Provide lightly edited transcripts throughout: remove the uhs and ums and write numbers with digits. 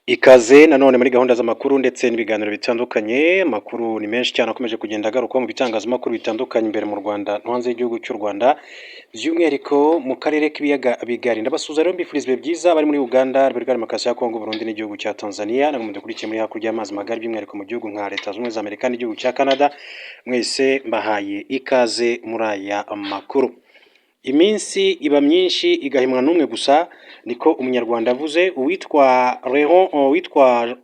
Ikaze nanone muri gahunda z'amakuru ndetse n'ibiganiro bitandukanye. Amakuru ni menshi cyane akomeje kugenda agaruka mu bitangazamakuru bitandukanye imbere mu Rwanda no hanze y'igihugu cy'u Rwanda, by'umwihariko mu karere k'ibiyaga bigari. Ndabasuhuza rero mbifuriza ibihe byiza bari muri Uganda, Repubulika Demokarasi ya Kongo, Burundi n'igihugu cya Tanzania, namwe mudukurikiye muri hakurya y'amazi magari by'umwihariko mu gihugu nka Leta Zunze Ubumwe za Amerika n'igihugu cya Canada. Mwese mbahaye ikaze muri aya makuru. Iminsi iba myinshi igahimwa n'umwe gusa, niko umunyarwanda avuze. Uwitwa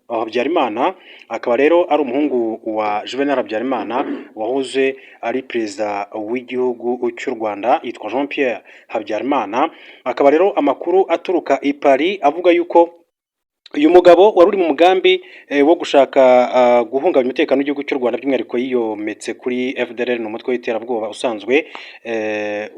Habyarimana akaba rero ari umuhungu wa Juvenal Habyarimana wahoze ari perezida w'igihugu cy'u Rwanda, yitwa Jean Pierre Habyarimana. Akaba rero amakuru aturuka i Paris avuga yuko uyu mugabo wari uri mu mugambi wo gushaka guhungabanya umutekano w'igihugu cy'u Rwanda, by'umwihariko yiyometse kuri FDLR, ni umutwe w'iterabwoba usanzwe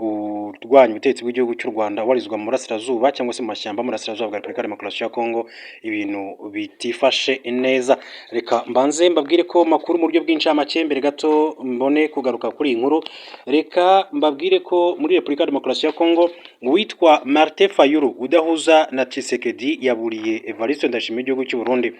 urwanya ubutegetsi bw'igihugu cy'u Rwanda, warizwa mu burasirazuba cyangwa se mu mashyamba mu burasirazuba bwa Repubulika Demokarasi ya Kongo. Ibintu bitifashe neza. Reka mbanze mbabwire ko makuru mu buryo bw'incamake, mbere gato mbone kugaruka kuri iyi nkuru. Reka mbabwire ko muri Repubulika Demokarasi ya Kongo uwitwa Martin Fayulu udahuza na Tshisekedi yaburiye Evariste Ndayishimiye igihugu cy'u Burundi.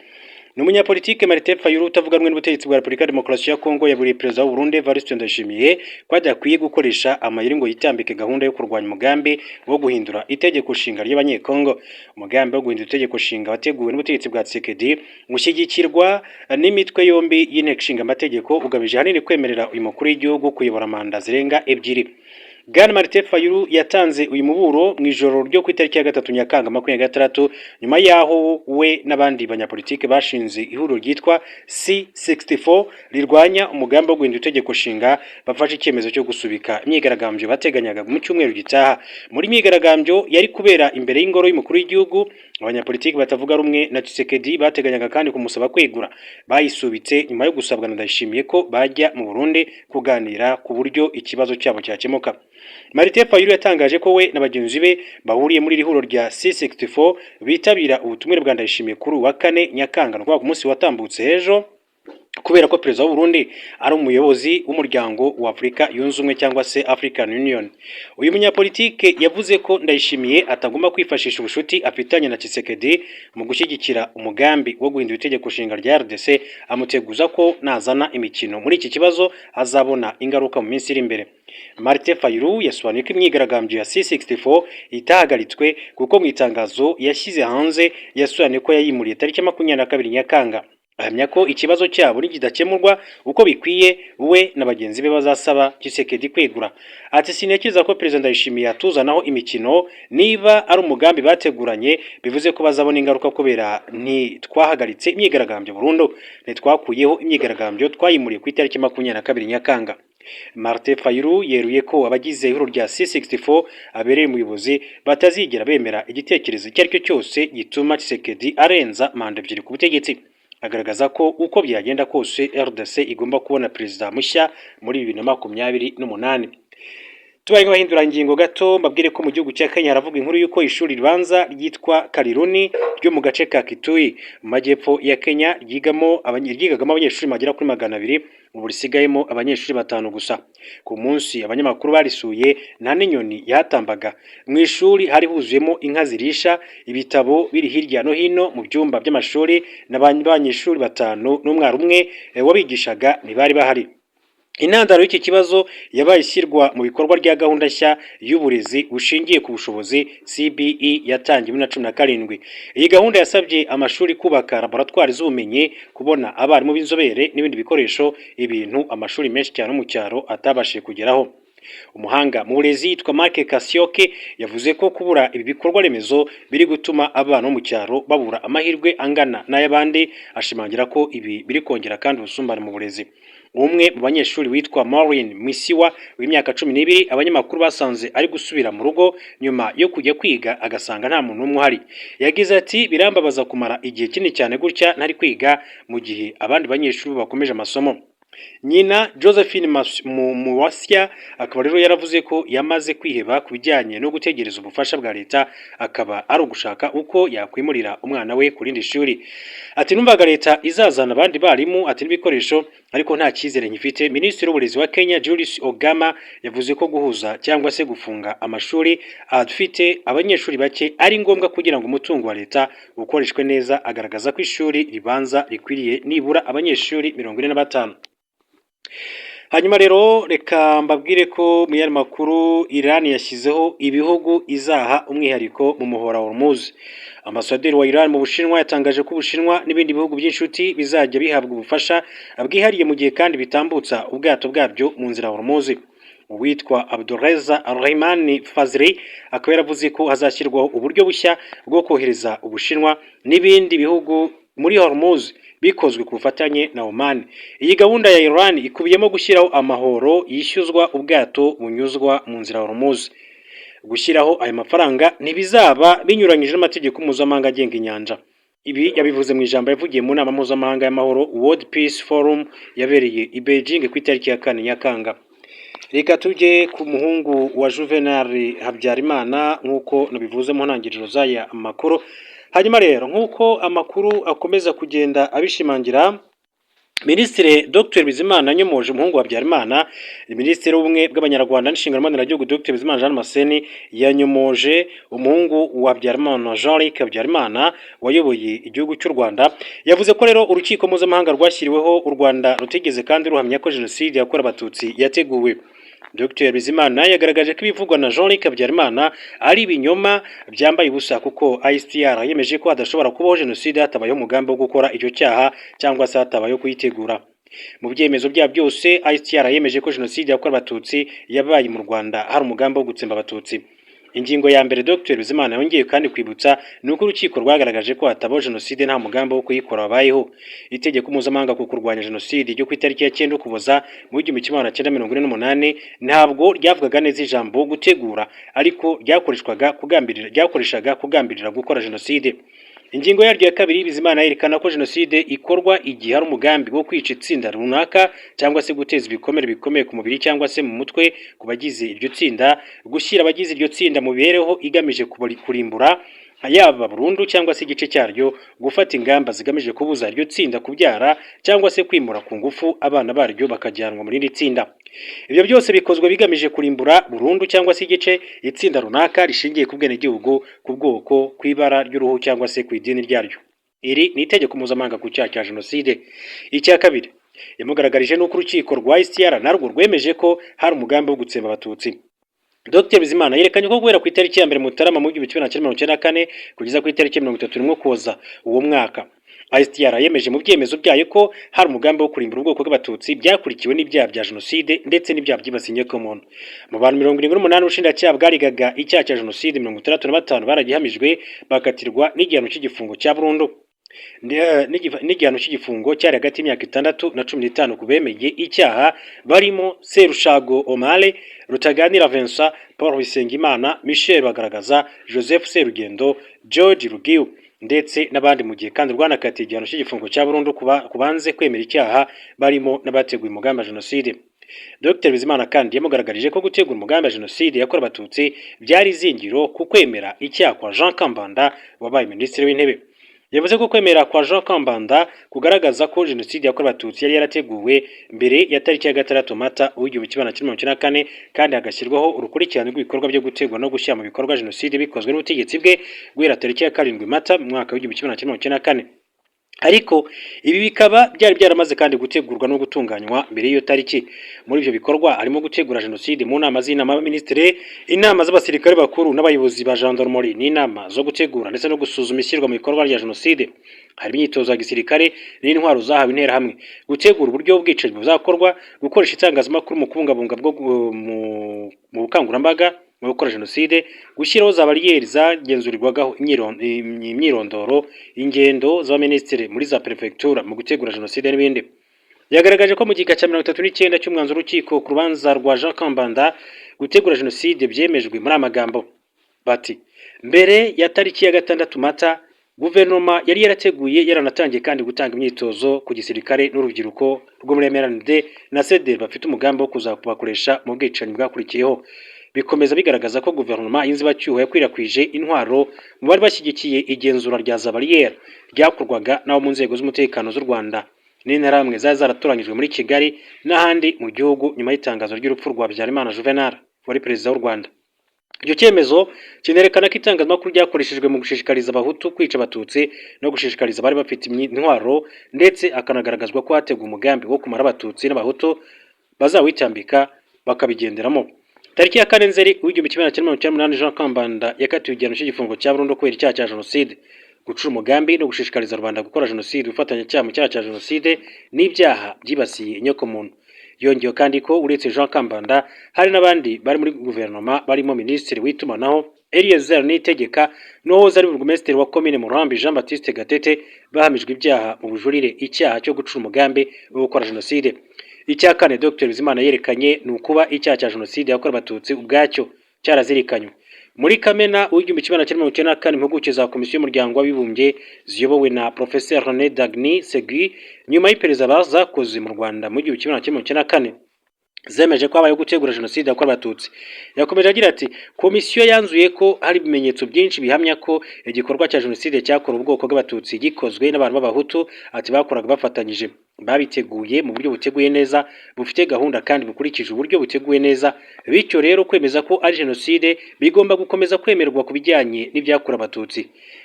Ni umunyapolitike Martin Fayulu utavuga rumwe n'ubutegetsi bwa Repubulika Demokarasi ya Kongo yaburiye perezida w'u Burundi Evariste Ndayishimiye ko adakwiye gukoresha amayeri ngo yitambike gahunda yo kurwanya umugambi wo guhindura itegeko nshinga ry'abanyekongo. Umugambi wo guhindura itegeko nshinga wateguwe n'ubutegetsi bwa Tshisekedi ushyigikirwa n'imitwe yombi y'inteko ishinga amategeko, ugamije ahanini kwemerera uyu mukuru w'igihugu kuyobora manda zirenga ebyiri. Bwana Martin Fayulu yatanze uyu muburo mu ijoro ryo ku itariki ya 3 Nyakanga 2026, nyuma yaho we n'abandi banyapolitike bashinze ihuriro ryitwa C64 rirwanya umugambi wo guhindura itegeko nshinga, bafashe icyemezo cyo gusubika imyigaragambyo bateganyaga mu cyumweru gitaha. Muri imyigaragambyo yari kubera imbere y'ingoro y'umukuru w'igihugu, abanyapolitiki batavuga rumwe na Tshisekedi bateganyaga kandi kumusaba kwegura bayisubitse nyuma yo gusabwa na Ndayishimiye ko bajya mu Burundi kuganira ku buryo ikibazo cyabo cyakemuka. Martin Fayulu yatangaje ko we na bagenzi be bahuriye muri ihuriro rya C64 bitabira ubutumire bwa Ndayishimiye kuri wa 4 Nyakanga, ku munsi watambutse ejo, kubera ko perezida w'u Burundi ari umuyobozi w'umuryango wa Afurika yunze ubumwe cyangwa se African Union. Uyu munyapolitike yavuze ko Ndayishimiye atagomba kwifashisha ubushuti afitanye na Tshisekedi mu gushyigikira umugambi wo guhindura itegeko nshinga rya RDC, amuteguza ko nazana imikino muri iki kibazo azabona ingaruka mu minsi iri imbere. Martin Fayulu yasobanuye ko imyigaragambyo ya C64 itahagaritswe kuko mu itangazo yashyize hanze yasobanuye ko yayimuriye tariki 22 Nyakanga. Ahamya ko ikibazo cyabo nikidakemurwa uko bikwiye we na bagenzi be bazasaba Tshisekedi kwegura. Ati sintekereza ko perezida Ndayishimiye atuzanaho imikino, niba ari umugambi bateguranye bivuze ko bazabona ingaruka, kubera ntitwahagaritse imyigaragambyo burundu, ntitwakuyeho imyigaragambyo, twayimuriye ku itariki 22 Nyakanga. Martin Fayulu yeruye ko abagize ihuriro rya C64 abereye umuyobozi batazigera bemera igitekerezo icyo ari cyo cyose gituma Tshisekedi arenza manda ebyiri ku butegetsi. Agaragaza ko uko byagenda kose RDC igomba kubona perezida mushya muri 2028. Tubaye nk'abahindura ingingo gato, mbabwire ko mu gihugu cya Kenya haravuga inkuru y'uko ishuri ribanza ryitwa Kariruni ryo mu gace ka Kitui mu majyepfo ya Kenya ryigagamo abanyeshuri bagera kuri 200, ubu risigayemo abanyeshuri 5 gusa. Ku munsi abanyamakuru barisuye nta n'inyoni yatambaga. Mu ishuri hari huzuyemo inka zirisha, ibitabo biri hirya no hino mu byumba by'amashuri, n'abanyeshuri 5 n'umwarimu umwe wabigishaga ntibari bahari. Intandaro y'iki kibazo yabaye ishyirwa mu bikorwa rya gahunda nshya y'uburezi bushingiye ku bushobozi CBE yatangiye muri 2017. Iyi gahunda yasabye amashuri kubaka laboratwari z'ubumenyi, kubona abarimu b'inzobere n'ibindi bikoresho, ibintu amashuri menshi cyane mu cyaro atabashije kugeraho. Umuhanga mu burezi yitwa Mark Kasioke yavuze ko kubura ibi bikorwa remezo biri gutuma abana bo mu cyaro babura amahirwe angana n'ay'abandi, ashimangira ko ibi biri kongera kandi ubusumbane mu burezi. Umwe mu banyeshuri witwa Maureen Misiwa w'imyaka 12, abanyamakuru basanze ari gusubira mu rugo nyuma yo kujya kwiga agasanga nta muntu umwe uhari. Yagize ati birambabaza kumara igihe kinini cyane gutya ntari kwiga mu gihe abandi banyeshuri bakomeje amasomo. Nyina Josephine Muwasya akaba rero yaravuze ko yamaze kwiheba ku bijyanye no gutegereza ubufasha bwa leta, akaba ari ugushaka uko yakwimurira umwana we ku rindi shuri. Ati numvaga leta izazana abandi barimu, ati n'ibikoresho ariko nta cyizere nkifite. Minisitiri w'uburezi wa Kenya Julius Ogama yavuze ko guhuza cyangwa se gufunga amashuri afite abanyeshuri bake ari ngombwa kugira ngo umutungo wa leta ukoreshwe neza. Agaragaza ko ishuri ribanza rikwiriye nibura abanyeshuri 45. Hanyuma rero reka mbabwire ko mu yandi makuru Iran yashyizeho ibihugu izaha umwihariko mu muhora wa Hormuz. Ambasaderi wa Iran mu Bushinwa yatangaje ko Ubushinwa n'ibindi bihugu by'inshuti bizajya bihabwa ubufasha bwihariye mu gihe kandi bitambutsa ubwato bwabyo mu nzira ya Hormuz. Uwitwa Abdurreza Rahimani Fazli akaba yaravuze ko hazashyirwaho uburyo bushya bwo kohereza Ubushinwa n'ibindi bihugu muri Hormuz bikozwe ku bufatanye na Oman. Iyi gahunda ya Iran ikubiyemo gushyiraho amahoro yishyuzwa ubwato bunyuzwa mu nzira ya Hormuz. Gushyiraho aya mafaranga ntibizaba binyuranyije n'amategeko mpuzamahanga agenga inyanja. Ibi yabivuze mu ijambo yavugiye mu nama mpuzamahanga y'amahoro World Peace Forum yabereye i Beijing ku itariki ya 4 Nyakanga. Reka tujye ku muhungu wa Juvenal Habyarimana nk'uko nabivuze mu ntangiriro z'aya makuru. Hanyuma rero nk'uko amakuru akomeza kugenda abishimangira, Minisitiri Dr Bizimana anyomoje umuhungu wa Habyarimana. Minisitiri w'ubumwe bw'abanyarwanda n'inshingano mboneragihugu Dr Bizimana Jean Damascene yanyomoje umuhungu wa Habyarimana Jean-Luc Habyarimana wayoboye igihugu cy'u Rwanda. Yavuze ko rero urukiko mpuzamahanga rwashyiriweho u Rwanda rutigeze kandi ruhamya ko jenoside yakorewe abatutsi yateguwe. Dr Bizimana yagaragaje ko ibivugwa na Jean-Luc Habyarimana ari ibinyoma byambaye ubusa kuko ICTR yemeje ko hadashobora kubaho jenoside hatabayeho umugambi wo gukora icyo cyaha cyangwa se hatabayeho kuyitegura. Mu byemezo bya byose ICTR yemeje ko jenoside yakorewe abatutsi yabaye mu Rwanda hari umugambi wo gutsemba abatutsi. Ingingo ya mbere Dr Bizimana yongeye kandi kwibutsa ni uko urukiko rwagaragaje ko hatabaho jenoside nta mugambi wo kuyikora wabayeho. Itegeko mpuzamahanga ku kurwanya jenoside ryo ku itariki ya 9 Ukuboza mu 1948 ntabwo ryavugaga neza ijambo gutegura, ariko ryakoreshaga kugambirira gukora jenoside. Ingingo yaryo ya kabiri Bizimana yerekana ko jenoside ikorwa igihe hari umugambi wo kwica itsinda runaka cyangwa se guteza ibikomere bikomeye ku mubiri cyangwa se mu mutwe ku bagize iryo tsinda, gushyira abagize iryo tsinda mu bihereho igamije kurimbura yaba burundu cyangwa se igice cyaryo, gufata ingamba zigamije kubuza iryo tsinda kubyara cyangwa se kwimura ku ngufu abana baryo bakajyanwa muri iri tsinda. Ibyo byose bikozwe bigamije kurimbura burundu cyangwa se igice itsinda runaka rishingiye ku bwenegihugu, ku bwoko, ku ibara ry'uruhu cyangwa se ku idini ryaryo. Iri ni itegeko mpuzamahanga ku cyaha cya jenoside. Icya kabiri yamugaragarije n'uko urukiko rwa ICTR narwo rwemeje ko hari umugambi wo gutsemba abatutsi. Dr Bizimana yerekanye ko guhera ku itariki ya 1 Mutarama mu 1994 kugeza ku itariki 31 Ukuboza uwo mwaka, ICTR yemeje mu byemezo byayo ko hari umugambi wo kurimbura ubwoko bw'abatutsi byakurikiwe n'ibyaha bya jenoside ndetse n'ibyaha byibasiye inyokomuntu. Mu bantu 78 ubushinjacyaha bwarigaga icyaha cya jenoside 65 baragihamijwe bakatirwa n'igihano cy'igifungo cya burundu. N'igihano cy'igifungo cyari hagati y'imyaka 6 na 15 ku bemeye icyaha barimo Serushago Omale, Rutaganira Vincent, Paul Bisengimana, Michel Bagaragaza, Joseph Serugendo, George Rugiu ndetse n'abandi, mu gihe kandi rwanakatiye igihano cy'igifungo cya burundu kubanze kwemera icyaha barimo n'abateguye umugambi wa jenoside. Dr Bizimana kandi yamugaragarije ko gutegura umugambi wa jenoside yakorewe abatutsi byari izingiro ku kwemera icyaha kwa Jean Kambanda wabaye minisitiri w'intebe. Yavuze ko kwemera kwa Jean Kambanda kugaragaza ko jenoside yakorewe abatutsi yari yarateguwe mbere ya tariki ya 6 Mata 1994 kandi hagashyirwaho urukurikirane rw'ibikorwa byo gutegura no gushyira mu bikorwa jenoside bikozwe n'ubutegetsi bwe guhera tariki ya 7 Mata mu mwaka w'1994. Ariko ibi bikaba byari byaramaze kandi gutegurwa no gutunganywa mbere y'iyo tariki. Muri ibyo bikorwa harimo gutegura jenoside mu nama z'inama y'abaminisitiri, inama z'abasirikare bakuru n'abayobozi ba gendarmerie, n'inama zo gutegura ndetse no gusuzuma ishyirwa mu bikorwa rya jenoside. Hari imyitozo ya gisirikare n'intwaro zahawe interahamwe, gutegura uburyo bw'icaye buzakorwa, gukoresha itangazamakuru mu kubungabunga bwo mu bukangurambaga mu gukora jenoside, gushyiraho za bariyeri zagenzurirwagaho imyirondoro, ingendo z'abaminisitiri muri za perefegitura mu gutegura jenoside n'ibindi. Yagaragaje ko mu gika cya 39 cy'umwanzuro w'urukiko ku rubanza rwa Jean Kambanda gutegura jenoside byemejwe muri amagambo bati: mbere ya tariki ya 6 Mata guverinoma yari yarateguye yaranatangiye kandi gutanga imyitozo ku gisirikare n'urubyiruko rwo muri MRND na CDR bafite umugambi wo kuzakubakoresha mu bwicanyi bwakurikiyeho. Bikomeza bigaragaza ko guverinoma y'inzibacyuho yakwirakwije intwaro mu bari bashyigikiye igenzura rya za bariyeri ryakorwaga n'abo mu nzego z'umutekano z'u Rwanda. n'interahamwe zari zaratoranyijwe muri Kigali n'ahandi mu gihugu nyuma y'itangazo ry'urupfu rwa Habyarimana Juvenal wari perezida w'u Rwanda. Icyo cyemezo kinerekana ko itangazamakuru ryakoreshejwe mu gushishikariza abahutu kwica abatutsi no gushishikariza abari bafite intwaro, ndetse akanagaragazwa ko hateguwe umugambi wo kumara abatutsi n'abahutu bazawitambika bakabigenderamo. Tariki ya 4 Nzeri w'igihumbi kimwe magana cyenda mirongo icyenda n'umunani, Jean Kambanda yakatiwe igihano cy'igifungo cya burundu kubera icyaha cya jenoside, gucura umugambi no gushishikariza rubanda gukora jenoside, ubufatanyacyaha mu cyaha cya jenoside n'ibyaha byibasiye inyokomuntu. Yongeyeho kandi ko uretse Jean Kambanda hari n'abandi bari muri guverinoma barimo minisitiri w'itumanaho Eliezer Niyitegeka n'uwahoze ari burugumesitiri wa komine Murambi Jean Baptiste Gatete bahamijwe ibyaha mu bujurire, icyaha cyo gucura umugambi wo gukora jenoside. Icya kane Dr Bizimana yerekanye ni ukuba icyaha cya jenoside yakorewe abatutsi ubwacyo cyarazirikanywe. Muri Kamena w'igihumbi kimwe magana cyenda mirongo icyenda na kane, impuguke za komisiyo y'umuryango w'abibumbye ziyobowe na Professeur René Dagny Segui nyuma y'iperereza bazakoze mu Rwanda mu gihumbi kimwe magana cyenda mirongo icyenda na kane zemeje ko habayeho gutegura jenoside yakorewe abatutsi. Yakomeje agira ati komisiyo yanzuye ko hari ibimenyetso byinshi bihamya ko igikorwa cya jenoside cyakorewe ubwoko bw'abatutsi gikozwe n'abantu b'abahutu ati bakoraga bafatanyije, babiteguye mu buryo buteguye neza, bufite gahunda kandi bukurikije uburyo buteguye neza, bityo rero kwemeza ko ari jenoside bigomba gukomeza kwemerwa ku bijyanye n'ibyakorewe abatutsi.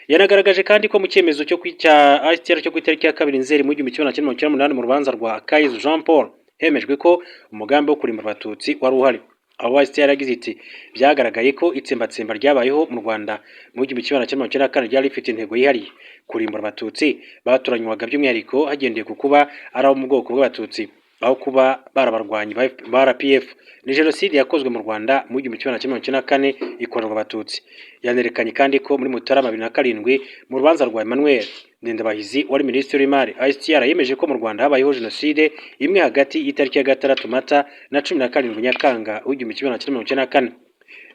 Yanagaragaje kandi ko mu cyemezo cyo ku itariki ya 2 Nzeri mu gihumbi kimwe magana cyenda mirongo icyenda n'umunani mu rubanza rwa Kayezu Jean Paul hemejwe ko umugambi wo kurimbura abatutsi wari uhari. Aho ICTR yagize iti byagaragaye ko itsembatsemba ryabayeho mu Rwanda mu gihumbi kimwe magana cyenda mirongo icyenda na kane ryari rifite intego yihariye, kurimbura abatutsi batoranywaga by'umwihariko hagendeye ku kuba ari abo mu bwoko bw'abatutsi aho kuba barabarwanyi ba RPF. Ni jenoside yakozwe mu Rwanda mu gihumbi kimwe magana cyenda mirongo icyenda na kane ikorerwa abatutsi. Yanerekanye kandi ko muri Mutarama 2007 mu rubanza rwa Emmanuel Ndendabahizi wari minisitiri w'imari, ICTR yemeje ko mu Rwanda habayeho jenoside imwe hagati y'itariki ya 6 Mata na 17 Nyakanga w'igihumbi kimwe magana cyenda mirongo icyenda na kane.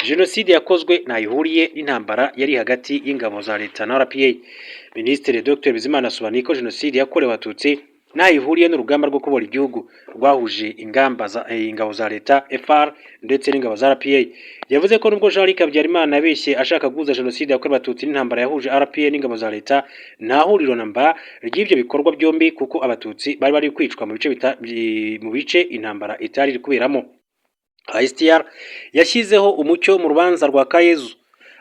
Jenoside yakozwe ntayihuriye n'intambara yari hagati y'ingabo za leta na RPA. Minisitiri Dr Bizimana asobanuye ko jenoside yakorewe abatutsi ntayihuriye n'urugamba rwo kubora igihugu rwahuje ingabo za leta FR ndetse n'ingabo za RPA. Yavuze ko nubwo Jean-Luc Habyarimana yabeshye ashaka guhuza jenoside yakorewe abatutsi n'intambara yahuje RPA n'ingabo za leta, nta huriro namba ry'ibyo bikorwa byombi kuko abatutsi bari kwicwa mu bice intambara itari kuberamo. ICTR yashyizeho umucyo mu rubanza rwa Kayezu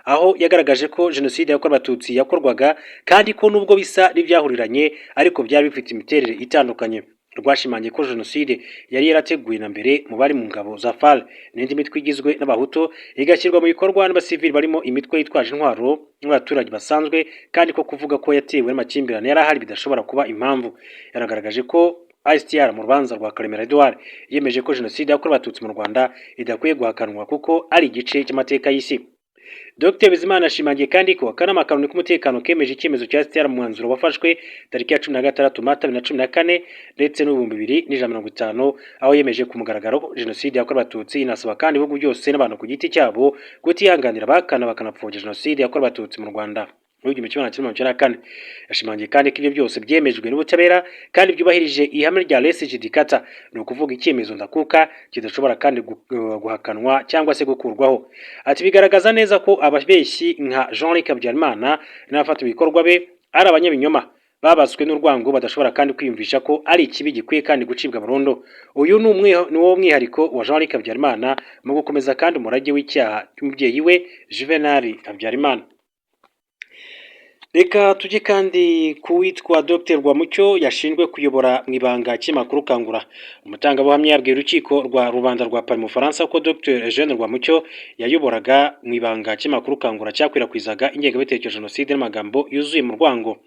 aho yagaragaje ko jenoside yakorewe abatutsi yakorwaga kandi ko nubwo bisa n'ibyahuriranye ariko byari bifite imiterere itandukanye. Rwashimangiye ko jenoside yari yarateguwe na mbere mu bari mu ngabo za FARC n'indi mitwe igizwe n'abahutu, igashyirwa mu bikorwa n'abasivili barimo imitwe yitwaje intwaro n'abaturage basanzwe, kandi ko kuvuga ko yatewe n'amakimbirane yari ahari bidashobora kuba impamvu. Yaragaragaje ko ICTR mu rubanza rwa Karemera Edouard yemeje ko jenoside yakorewe abatutsi mu Rwanda idakwiye guhakanwa kuko ari igice cy'amateka y'isi. Dr Bizimana ashimangiye kandi ko akanama kanuni k'umutekano kemeje icyemezo cya ICTR mu mwanzuro wafashwe tariki ya 16 Mata 2014 ndetse n'ibihumbi 2050 aho yemeje ku mugaragaro jenoside yakorewe abatutsi, inasaba kandi ibihugu byose n'abantu ku giti cyabo gutihanganira bakanapfobya jenoside yakorewe abatutsi mu Rwanda mu gihumbi kimwe magana cyenda mirongo icyenda na kane. Yashimangiye kandi ko ibyo byose byemejwe n'ubutabera kandi byubahirije ihame rya res judicata, ni ukuvuga icyemezo ndakuka kidashobora kandi guhakanwa cyangwa se gukurwaho. Ati bigaragaza neza ko ababeshyi nka Jean-Luc Habyarimana n'abafata ibikorwa be ari abanyabinyoma babaswe n'urwango badashobora kandi kwiyumvisha ko ari ikibi gikwiye kandi gucibwa burundu. Uyu ni wo mwihariko wa Jean-Luc Habyarimana mu gukomeza kandi umurage w'icyaha cy'umubyeyi we Juvenal Habyarimana. Reka tujye kandi kuwitwa Dr Rwamucyo yashinzwe kuyobora mu ibanga cy'imakuru Kangura. Umutangabuhamya yabwiye urukiko rwa rubanda rwa Paris mu Faransa ko Dr Eugene Rwamucyo yayoboraga mu ibanga cy'imakuru Kangura cyakwirakwizaga ingengabitekerezo jenoside n'amagambo yuzuye mu rwango.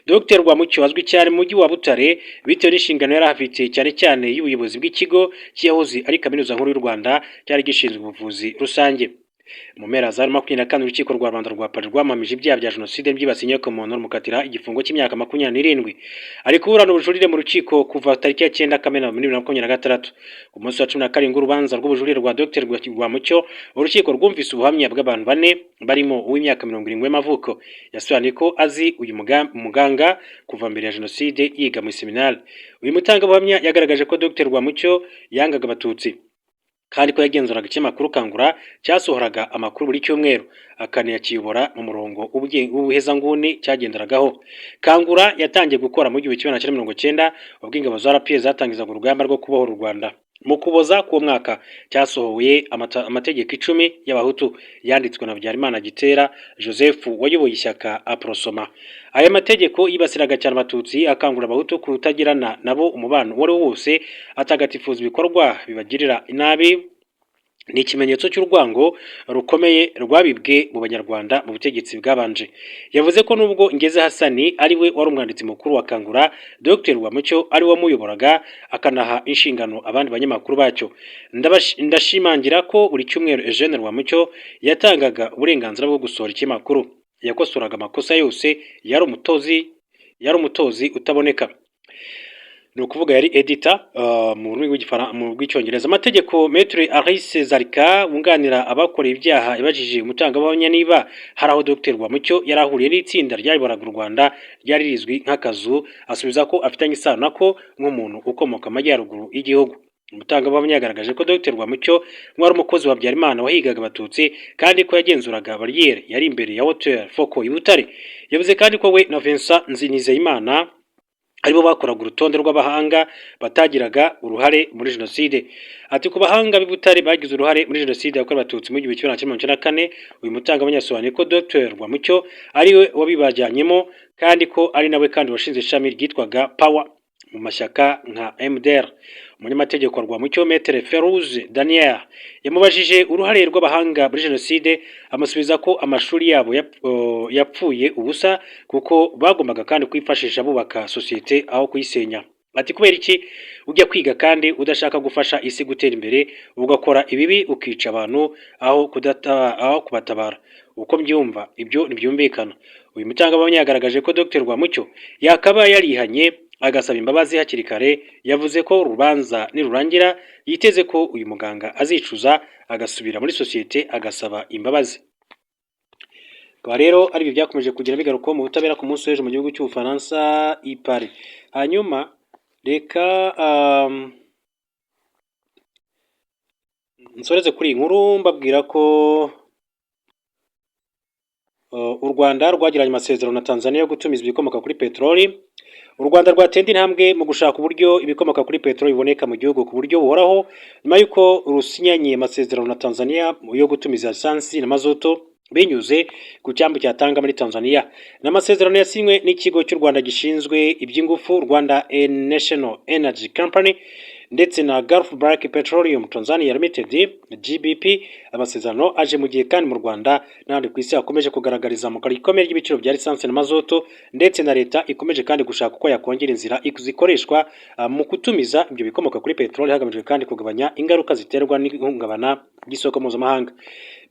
Dr Rwamucyo azwi cyane mu mujyi wa Butare bitewe n'inshingano yari afite cyane cyane y'ubuyobozi bw'ikigo cyahoze ari Kaminuza Nkuru y'u Rwanda cyari gishinzwe ubuvuzi rusange. Mu mpera za 2024 urukiko rwa Rwanda rwa Paris rwamamije ibyaha bya jenoside byibasiye inyokomuntu rumukatira igifungo cy'imyaka 27. Ari kuburana ubujurire mu rukiko kuva tariki ya 9 Kamena 2026. Ku munsi wa 17 urubanza rw'ubujurire rwa Dr Rwamucyo, urukiko rwumvise ubuhamya bw'abantu bane barimo uw'imyaka 70 y'amavuko. Yasobanuye ko azi uyu muganga kuva mbere ya jenoside yiga mu seminari. Uyu mutangabuhamya yagaragaje ko Dr Rwamucyo yangaga abatutsi kandi ko yagenzuraga ikinyamakuru Kangura cyasohoraga amakuru buri cyumweru akanayakiyobora mu murongo w'ubuhezanguni cyagenderagaho. Kangura yatangiye gukora mu 1990 ubwo ingabo za RPF zatangizaga urugamba rwo kubohora u Rwanda. Mu Kuboza k'uwo mwaka cyasohoye amategeko 10 y'abahutu yanditswe na Habyarimana Gitera Joseph wayoboye ishyaka Aprosoma. Aya mategeko yibasiraga cyane abatutsi akangura abahutu kutagirana nabo umubano wari wose, atagatifuza ibikorwa bibagirira inabi. Ni ikimenyetso cy'urwango rukomeye rwabibwe mu banyarwanda mu butegetsi bwabanje. Yavuze ko nubwo Ngeze Hasani ari we wari umwanditsi mukuru wa Kangura, Dr Rwamucyo ari we muyoboraga akanaha inshingano abandi banyamakuru bacyo. Ndashimangira ko buri cyumweru Eugene Rwamucyo yatangaga uburenganzira bwo gusohora ikinyamakuru, yakosoraga amakosa yose, yari umutozi utaboneka. Ni ukuvuga yari editor mu rurimi rw'icyongereza. Amategeko Maître Alice Zarika wunganira abakoreye ibyaha yabajije umutangabuhamya niba hari aho Dr Rwamucyo yarahuriye n'itsinda ryayoboraga u Rwanda ryari rizwi nk'akazu, asubiza ko afitanye isano nako nk'umuntu ukomoka amajyaruguru y'igihugu. Umutangabuhamya yagaragaje ko Dr Rwamucyo wari umukozi wa Habyarimana wahigaga abatutsi kandi ko yagenzuraga barriere yari imbere ya Hotel Foko i Butare. Yavuze kandi ko we na Vincent Nzinizeyimana aribo bakoraga urutonde rw'abahanga batagiraga uruhare muri jenoside. Ati ku bahanga b'Ibutare bagize uruhare muri jenoside yakorewe abatutsi mu 1994, uyu mutangabuhamya yasobanuye ko Dr Rwamucyo ari we wabibajyanyemo kandi ko ari nawe kandi washinze ishami ryitwaga Power mu mashyaka nka MDR. Umunyamategeko wa Rwamucyo Maître Ferouze Daniel yamubajije uruhare rw'abahanga muri jenoside, amusubiza ko amashuri yabo yapfuye ubusa kuko bagombaga kandi kwifashisha bubaka sosiyete aho kuyisenya. Ati kubera iki ujya kwiga kandi udashaka gufasha isi gutera imbere, ugakora ibibi ukica abantu aho kubatabara? Uko mbyumva ibyo ntibyumvikana. Uyu mutangabuhamya yagaragaje ko Dr Rwamucyo yakaba yarihanye agasaba imbabazi hakiri kare. Yavuze ko urubanza nirurangira yiteze ko uyu muganga azicuza agasubira muri sosiyete agasaba imbabazi. Kwa rero ari byo byakomeje kugira bigaruka mu butabera ku munsi w'ejo mu gihugu cy'Ubufaransa i Paris. Hanyuma reka nsoreze kuri iyi nkuru mbabwira ko u Rwanda rwagiranye amasezerano na Tanzania yo gutumiza ibikomoka kuri peteroli. U Rwanda rwatenda intambwe mu gushaka uburyo ibikomoka kuri peteroli biboneka mu gihugu ku buryo buhoraho nyuma y'uko rusinyanye amasezerano na Tanzania yo gutumiza esansi na mazutu binyuze ku cyambu cya Tanga muri Tanzania. N'amasezerano yasinywe n'ikigo cy'u Rwanda gishinzwe iby'ingufu Rwanda National Energy Company ndetse na Gulf Black Petroleum Tanzania Limited GBP. Amasezerano aje mu gihe kandi mu Rwanda n'ahandi ku isi hakomeje kugaragara izamuka rikomeye ry'ibiciro bya lisansi na mazutu, ndetse na leta ikomeje kandi gushaka uko yakongera inzira zikoreshwa mu kutumiza ibyo bikomoka kuri peteroli hagamijwe kandi kugabanya ingaruka ziterwa n'ihungabana ry'isoko mpuzamahanga.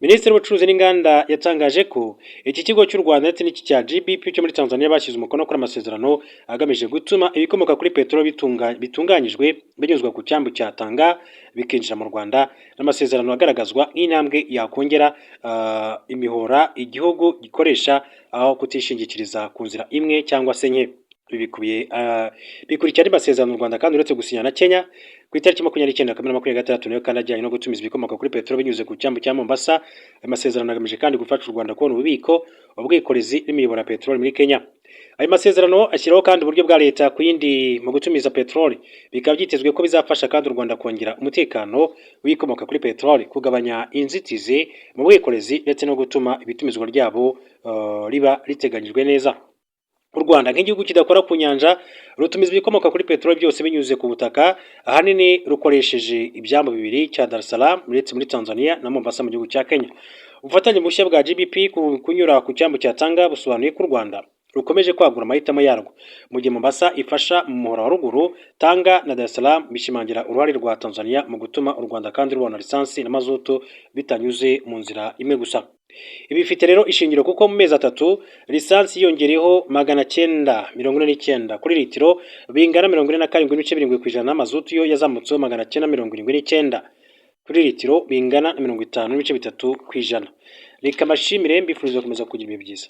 Minisitiri w'Ubucuruzi n'Inganda yatangaje ko iki kigo cy'u Rwanda ndetse n'iki cya GBP cyo muri Tanzania bashyize umukono kuri amasezerano agamije gutuma ibikomoka kuri peteroli bitunganyijwe binyuzwa ku cyambu cya Tanga bikinjira mu Rwanda. N'amasezerano agaragazwa nk'intambwe yakongera imihora igihugu gikoresha aho kutishingikiriza ku nzira imwe cyangwa se nke. Bikurikira amasezerano u Rwanda kandi uretse gusinya na Kenya ku itariki 29/2026 nayo kandi ajyanye no gutumiza ibikomoka kuri peteroli binyuze ku cyambu cya Mombasa. Amasezerano agamije kandi gufasha u Rwanda kubona ububiko, ubwikorezi n'imiyoboro ya peteroli muri Kenya. Ayo masezerano ashyiraho kandi uburyo bwa leta ku yindi mu gutumiza peteroli. Bikaba byitezwe ko bizafasha kandi u Rwanda kongera umutekano w'ibikomoka kuri peteroli, kugabanya inzitizi mu bwikorezi ndetse no gutuma ibitumizwa ryabo riba riteganyijwe neza. U Rwanda nk'igihugu kidakora ku nyanja rutumiza ibikomoka kuri peteroli byose binyuze ku butaka, ahanini rukoresheje ibyambu bibiri cya Dar es Salaam ndetse muri Tanzania na Mombasa mu gihugu cya Kenya. Ubufatanye bushya bwa GBP kunyura ku cyambu cya Tanga busobanuye ko u Rwanda rukomeje kwagura amahitamo yarwo, mu gihe Mombasa ifasha mu muhora wa ruguru. Tanga na Dar es Salaam bishimangira uruhare rwa Tanzania mu gutuma u Rwanda kandi rubona lisansi na mazutu bitanyuze mu nzira imwe gusa. Ibi bifite rero ishingiro kuko mu mezi 3 lisansi yongereho 949 kuri litiro, bingana 47.7% n'amazutu yo yazamutseho 979 kuri litiro, bingana 50.3%. Reka mashimire mbifuriza gukomeza kugira ibihe byiza.